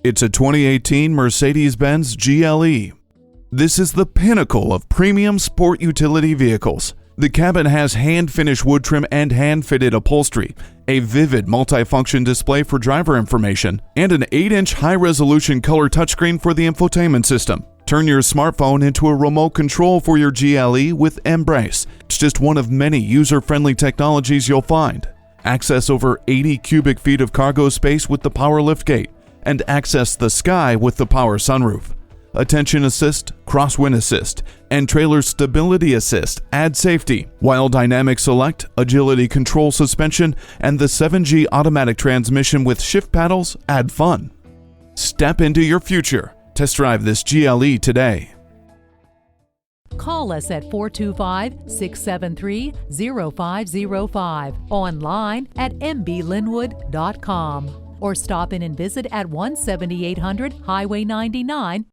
It's a 2018 Mercedes-Benz GLE. This is the pinnacle of premium sport utility vehicles. The cabin has hand-finished wood trim and hand-fitted upholstery, a vivid multifunction display for driver information, and an 8-inch high-resolution color touchscreen for the infotainment system. Turn your smartphone into a remote control for your GLE with Embrace. It's just one of many user-friendly technologies you'll find. Access over 80 cubic feet of cargo space with the power liftgate, and access the sky with the power sunroof. Attention assist, crosswind assist, and trailer stability assist add safety, while dynamic select, agility control suspension, and the 7G automatic transmission with shift paddles add fun. Step into your future. Test drive this GLE today. Call us at 425-673-0505, online at mblynnwood.com, or stop in and visit at 17800 Highway 99,